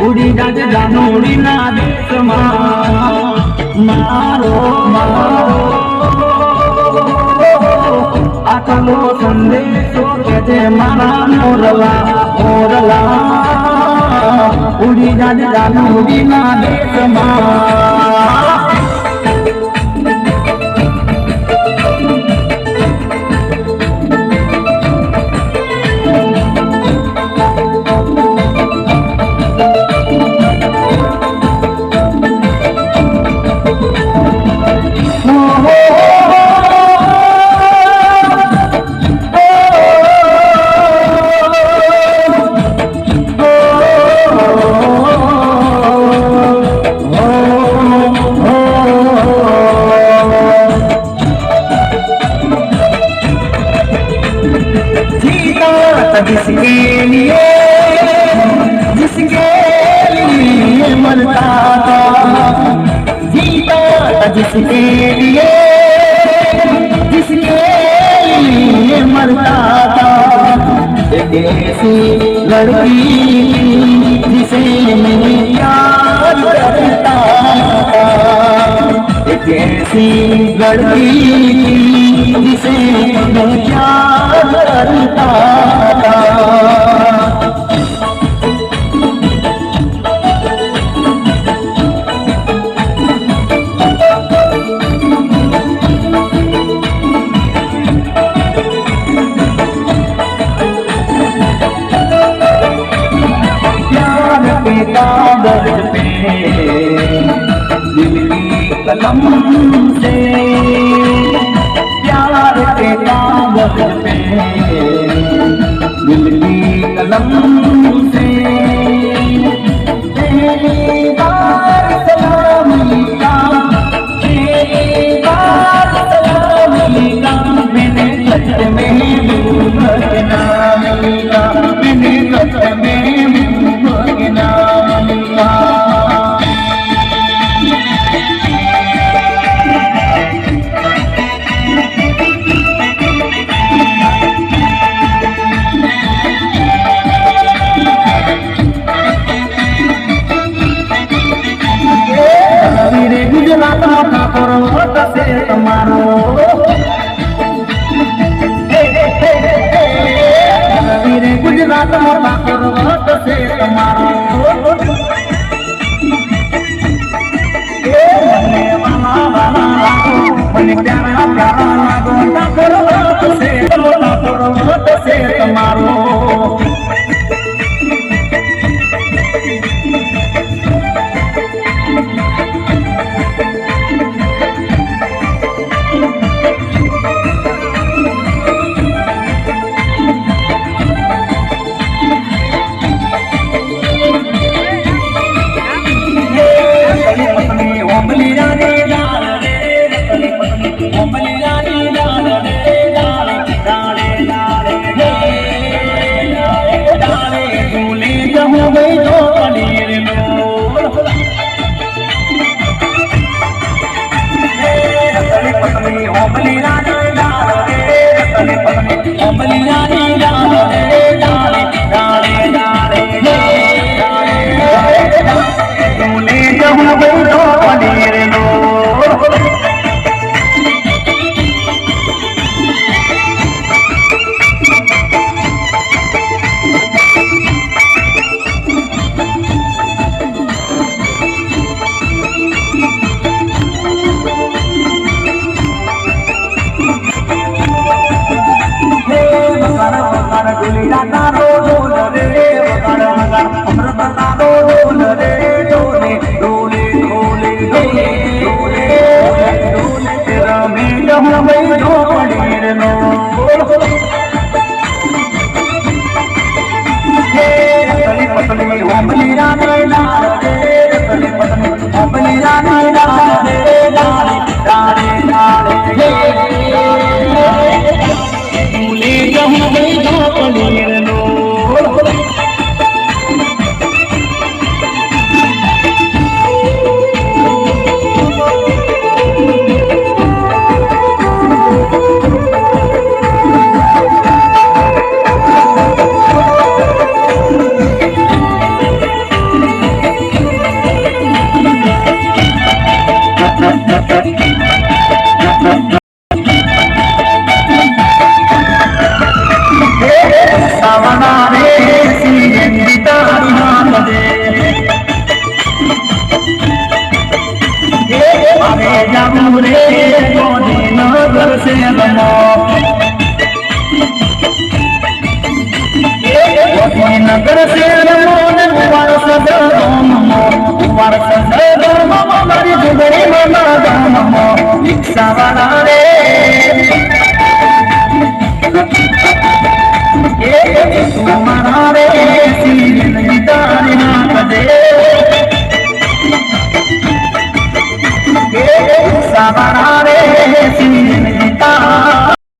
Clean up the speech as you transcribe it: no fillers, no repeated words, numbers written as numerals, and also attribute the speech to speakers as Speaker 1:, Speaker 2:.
Speaker 1: ઉડી જાજે જાનુડીના દેશમાં મારો આટલો સંદેશો કે જે મારા મોરલા ઉડી જાજે જાનુડીના દેશમાં जिसके लिए मरता था जीता था जिसके लिए मरता था एक ऐसी लड़की जिसे मैं प्यार करता था एक ऐसी लड़की जिसे मैं प्यार करता था कागज पे दिल की कलम से प्यार के कागज पे दिल की कलम से बेकार सलामी का मैंने सच में भगना मिला मैंने सच में भगना गुजरात मोटा पर्वत से तुम्हारो गुजरात मोटा पर्वत से तुम्हारो मन प्यारा प्यारा लागो पर्वत से तुम्हारो શેરમો નગર શેરમો ને વર્ષ ધર્મો વર્ષ ધર્મો મારી જુગરી મમા ગામો રિક્ષાવાળા રે મારા રે સીન ગીતારી નાખ દે સાવાળા